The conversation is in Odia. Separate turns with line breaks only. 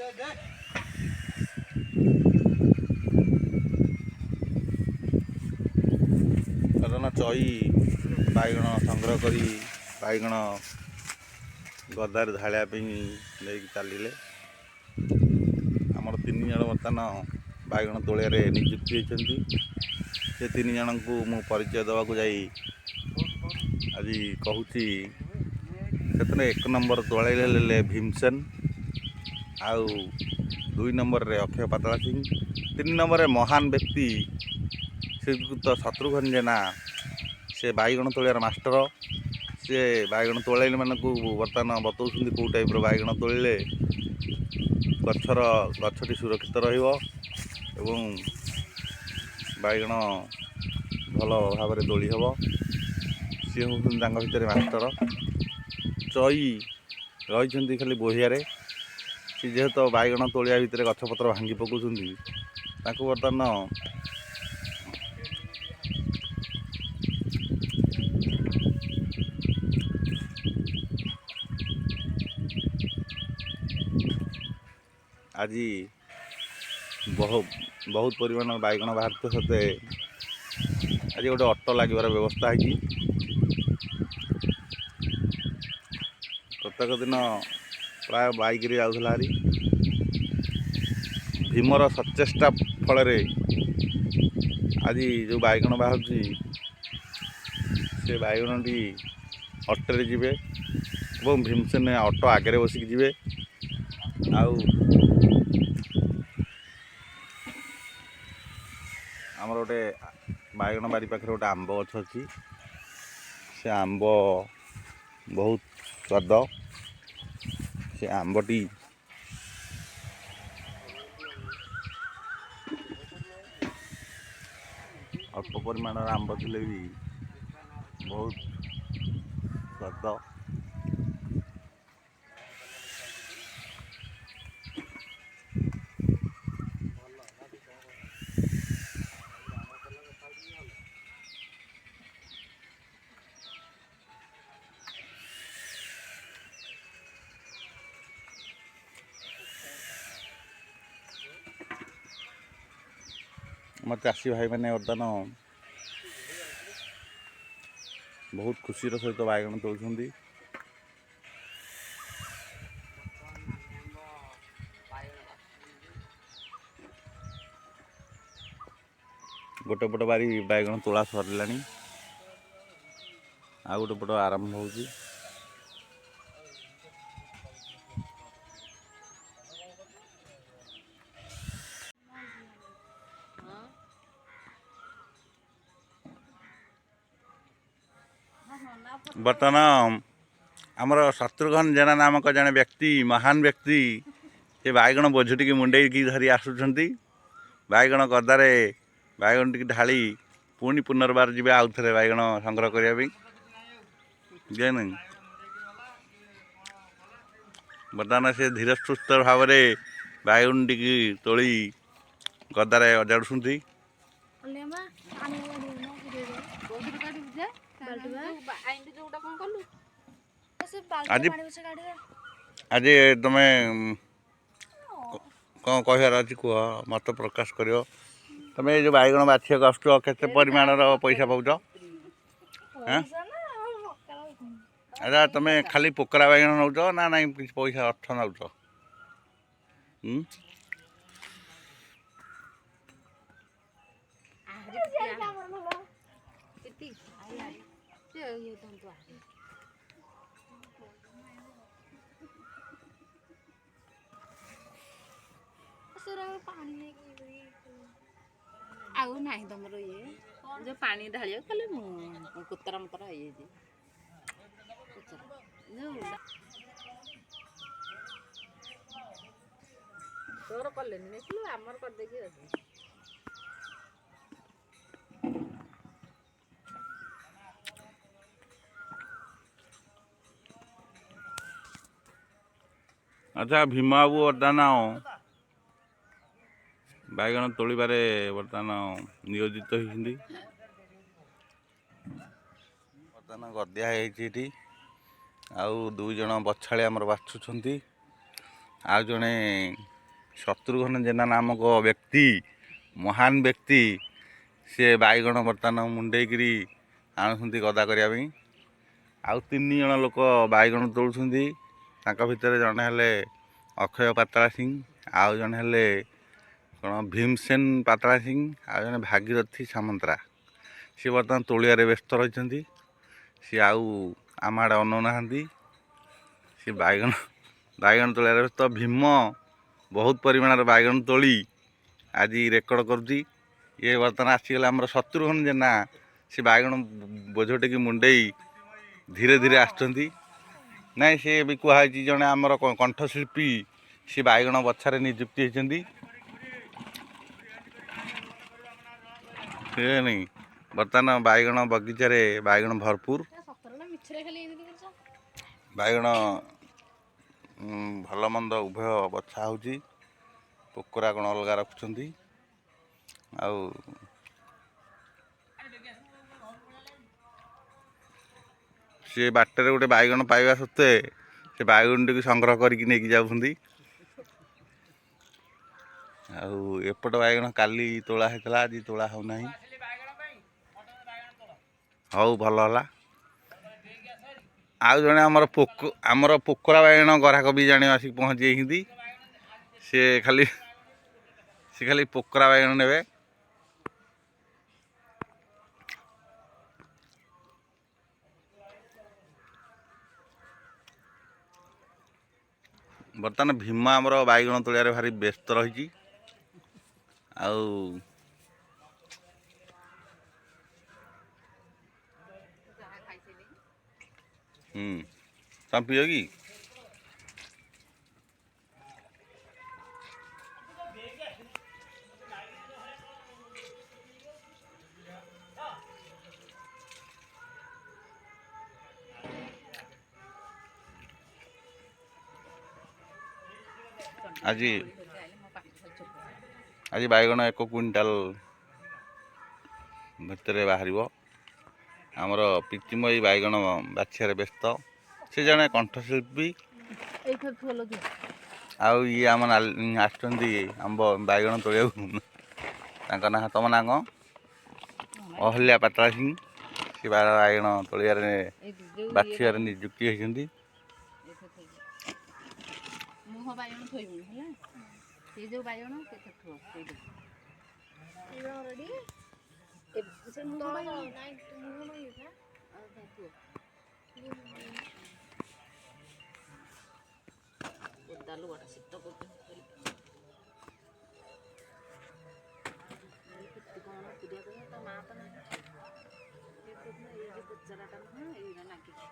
କାରଣ ଚଇ ବାଇଗଣ ସଂଗ୍ରହ କରି ବାଇଗଣ ଗଦାରେ ଢାଳିବା ପାଇଁ ନେଇକି ଚାଲିଲେ। ଆମର 3 ଜଣ ବର୍ତ୍ତମାନ ବାଇଗଣ ତୋଳିବାରେ ନିଯୁକ୍ତି ହୋଇଛନ୍ତି। ସେ 3 ଜଣଙ୍କୁ ମୁଁ ପରିଚୟ ଦେବାକୁ ଯାଇ ଆଜି କହୁଛି। ସେଥିରେ 1 ନମ୍ବର ତୋଳାଇଲେ ଭୀମସେନ, ଆଉ 2 ନମ୍ବରରେ ଅକ୍ଷୟ ପାତାଳା ସିଂ, 3 ନମ୍ବରରେ ମହାନ ବ୍ୟକ୍ତି ଶ୍ରୀଯୁକ୍ତ ଶତ୍ରୁଘ୍ନ ଜେନା। ସେ ବାଇଗଣ ତୋଳିବାର ମାଷ୍ଟର। ସେ ବାଇଗଣ ତୋଳାଇଲେ ମାନଙ୍କୁ ବର୍ତ୍ତମାନ ବତାଉଛନ୍ତି କେଉଁ ଟାଇପ୍ର ବାଇଗଣ ତୋଳିଲେ ଗଛଟି ସୁରକ୍ଷିତ ରହିବ ଏବଂ ବାଇଗଣ ଭଲ ଭାବରେ ତୋଳି ହେବ। ସିଏ ହେଉଛନ୍ତି ତାଙ୍କ ଭିତରେ ମାଷ୍ଟର। ଚଇ ରହିଛନ୍ତି ଖାଲି ବୋହିଆରେ। ସେ ଯେହେତୁ ବାଇଗଣ ତୋଳିବା ଭିତରେ ଗଛପତ୍ର ଭାଙ୍ଗି ପକାଉଛନ୍ତି, ତାଙ୍କୁ ବର୍ତ୍ତମାନ ଆଜି ବହୁତ ପରିମାଣର ବାଇଗଣ ବାହାରୁଥିବା ସତ୍ତ୍ୱେ ଆଜି ଗୋଟେ ଅଟୋ ଲାଗିବାର ବ୍ୟବସ୍ଥା ହେଇଛି। ପ୍ରତ୍ୟେକ ଦିନ ପ୍ରାୟ ବାଇକରେ ଯାଉଥିଲା ହାରି। ଭୀମର ସଚେଷ୍ଟା ଫଳରେ ଆଜି ଯେଉଁ ବାଇଗଣ ବାହାରୁଛି ସେ ବାଇଗଣଟି ଅଟୋରେ ଯିବେ ଏବଂ ଭୀମସେନ ଅଟୋ ଆଗରେ ବସିକି ଯିବେ। ଆଉ ଆମର ଗୋଟେ ବାଇଗଣ ବାରି ପାଖରେ ଗୋଟେ ଆମ୍ବ ଗଛ ଅଛି। ସେ ଆମ୍ବ ବହୁତ ସ୍ୱାଦ। ସେ ଆମ୍ବଟି ଅଳ୍ପ ପରିମାଣର ଆମ୍ବ ଥିଲେ ବି ବହୁତ ସ୍ୱାଦ। ଆମ ଚାଷୀ ଭାଇମାନେ ବର୍ତ୍ତମାନ ବହୁତ ଖୁସିର ସହିତ ବାଇଗଣ ତୋଳୁଛନ୍ତି। ଗୋଟେ ପଟ ବାରି ବାଇଗଣ ତୋଳା ସରିଲାଣି, ଆଉ ଗୋଟେ ପଟ ଆରମ୍ଭ ହେଉଛି। ବର୍ତ୍ତମାନ ଆମର ଶତ୍ରୁଘ୍ନ ଜେନା ନାମକ ଜଣେ ବ୍ୟକ୍ତି, ମହାନ ବ୍ୟକ୍ତି, ସେ ବାଇଗଣ ବୋଝଟିକି ମୁଣ୍ଡେଇକି ଧରି ଆସୁଛନ୍ତି। ବାଇଗଣ ଗଦାରେ ବାଇଗଣ ଟିକେ ଢାଳି ପୁଣି ପୁନର୍ବାର ଯିବେ ଆଉ ଥରେ ବାଇଗଣ ସଂଗ୍ରହ କରିବା ପାଇଁ। ବୁଝିଲେ ନା? ବର୍ତ୍ତମାନ ସେ ଧୀର ସୁସ୍ଥ ଭାବରେ ବାଇଗଣଟିକି ତୋଳି ଗଦାରେ ଅଜାଡ଼ୁଛନ୍ତି। ଆଜି ତମେ କ'ଣ କହିବାର ଅଛି କୁହ, ମତ ପ୍ରକାଶ କରିବ। ତମେ ଏଇ ଯେଉଁ ବାଇଗଣ ବାଛିବାକୁ ଆସୁଛ, କେତେ ପରିମାଣର ପଇସା ପାଉଛ? ଆଚ୍ଛା, ତମେ ଖାଲି ପୋକରା ବାଇଗଣ ନେଉଛ ନା ନାଇଁ କିଛି ପଇସା ଅର୍ଥ ନେଉଛ?
ଆଉ ନାହିଁ ତମର ଇଏ ଯେଉଁ ପାଣି ଢାଳିବ ଖାଲି କୁତରା ମୁତରା ହେଇଯାଇଛି। ତୋର କଲେନି ଦେଖିଲୁ, ଆମର କରିଦେଇକି ଅଛି।
ଆଚ୍ଛା, ଭୀମ ବାବୁ ବର୍ତ୍ତମାନ ବାଇଗଣ ତୋଳିବାରେ ବର୍ତ୍ତମାନ ନିୟୋଜିତ ହୋଇଛନ୍ତି। ବର୍ତ୍ତମାନ ଗଦିଆ ହେଇଛି ଏଠି, ଆଉ 2 ଜଣ ବଛାଳି ଆମର ବାଛୁଛନ୍ତି, ଆଉ ଜଣେ ଶତ୍ରୁଘ୍ନ ଜେନା ନାମକ ବ୍ୟକ୍ତି, ମହାନ ବ୍ୟକ୍ତି, ସେ ବାଇଗଣ ବର୍ତ୍ତମାନ ମୁଣ୍ଡେଇକିରି ଆଣୁଛନ୍ତି ଗଦା କରିବା ପାଇଁ। ଆଉ 3 ଜଣ ଲୋକ ବାଇଗଣ ତୋଳୁଛନ୍ତି। ତାଙ୍କ ଭିତରେ ଜଣେ ହେଲେ ଅକ୍ଷୟ ପାତାଳା ସିଂ, ଆଉ ଜଣେ ହେଲେ କ'ଣ ଭୀମସେନ ପାତାଳା ସିଂ, ଆଉ ଜଣେ ଭାଗୀରଥୀ ସାମନ୍ତରା। ସିଏ ବର୍ତ୍ତମାନ ତୋଳିବାରେ ବ୍ୟସ୍ତ ରହିଛନ୍ତି। ସିଏ ଆଉ ଆମ ଆଡ଼େ ଅନଉନାହାନ୍ତି। ସେ ବାଇଗଣ ତୋଳିବାରେ ବ୍ୟସ୍ତ। ଭୀମ ବହୁତ ପରିମାଣର ବାଇଗଣ ତୋଳି ଆଜି ରେକର୍ଡ଼ କରୁଛି। ଇଏ ବର୍ତ୍ତମାନ ଆସିଗଲେ ଆମର ଶତ୍ରୁଘ୍ନ ଜେନା। ସେ ବାଇଗଣ ବୋଝ ଟେକି ମୁଣ୍ଡେଇ ଧୀରେ ଧୀରେ ଆସୁଛନ୍ତି। ନାଇଁ, ସେ ବି କୁହାହେଇଛି ଜଣେ ଆମର କଣ୍ଠଶିଳ୍ପୀ ସେ ବାଇଗଣ ବଛାରେ ନିଯୁକ୍ତି ହେଇଛନ୍ତି। ନାଇଁ, ବର୍ତ୍ତମାନ ବାଇଗଣ ବଗିଚାରେ ବାଇଗଣ ଭରପୁର। ବାଇଗଣ ଭଲ ମନ୍ଦ ଉଭୟ ବଛା ହେଉଛି। ପୋକରା କ'ଣ ଅଲଗା ରଖୁଛନ୍ତି। ଆଉ ସେ ବାଟରେ ଗୋଟେ ବାଇଗଣ ପାଇବା ସତ୍ତ୍ୱେ ସେ ବାଇଗଣଟିକୁ ସଂଗ୍ରହ କରିକି ନେଇକି ଯାଉଛନ୍ତି। ଆଉ ଏପଟ ବାଇଗଣ କାଲି ତୋଳା ହେଇଥିଲା, ଆଜି ତୋଳା ହେଉନାହିଁ। ହଉ, ଭଲ ହେଲା। ଆଉ ଜଣେ ଆମର ପୋକରା ବାଇଗଣ ଗରାକ ବି ଜାଣି ଆସିକି ପହଞ୍ଚି ଯାଇଛନ୍ତି। ସେ ଖାଲି ପୋକରା ବାଇଗଣ ନେବେ। ବର୍ତ୍ତମାନ ଭୀମ ଆମର ବାଇଗଣ ତୋଳିବାରେ ଭାରି ବ୍ୟସ୍ତ ରହିଛି। ଆଉ ତମେ ପିଅ କି? ଆଜି ବାଇଗଣ 1 କୁଇଣ୍ଟାଲ ଭିତରେ ବାହାରିବ। ଆମର ପିଚିମୟୀ ବାଇଗଣ ବାଛିବାରେ ବ୍ୟସ୍ତ। ସେ ଜଣେ କଣ୍ଠଶିଳ୍ପୀ। ଆଉ ଇଏ ଆମ ଆସୁଛନ୍ତି ଆମ୍ବ ବାଇଗଣ ତୋଳିବାକୁ। ତାଙ୍କ ନାଁ, ତମ ନାଁ କ'ଣ? ଅହଲ୍ୟା ପାତାଳା ସିଂ। ସେ ବାଇଗଣ ତୋଳିବାରେ ବାଛିବାରେ ନିଯୁକ୍ତି ହେଇଛନ୍ତି।
ମୁହଁ ବାଇଗଣ ଥୋଇବୁନି ହେଲା। ସେ ଯୋଉ ବାଇଗଣ କେତେ ଥୁଅ କୋଦାଲୁ ଗୋଟେ ଶୀତ କରୁଛନ୍ତି। କେତେ କ'ଣ ପିଡ଼ିଆ କରିବା ତା ମା ତ ନାହିଁ। ଏଇ ଯେ ପଚରାଟା ନୁହଁ, ଏଇଟା ଲାଗିଛି।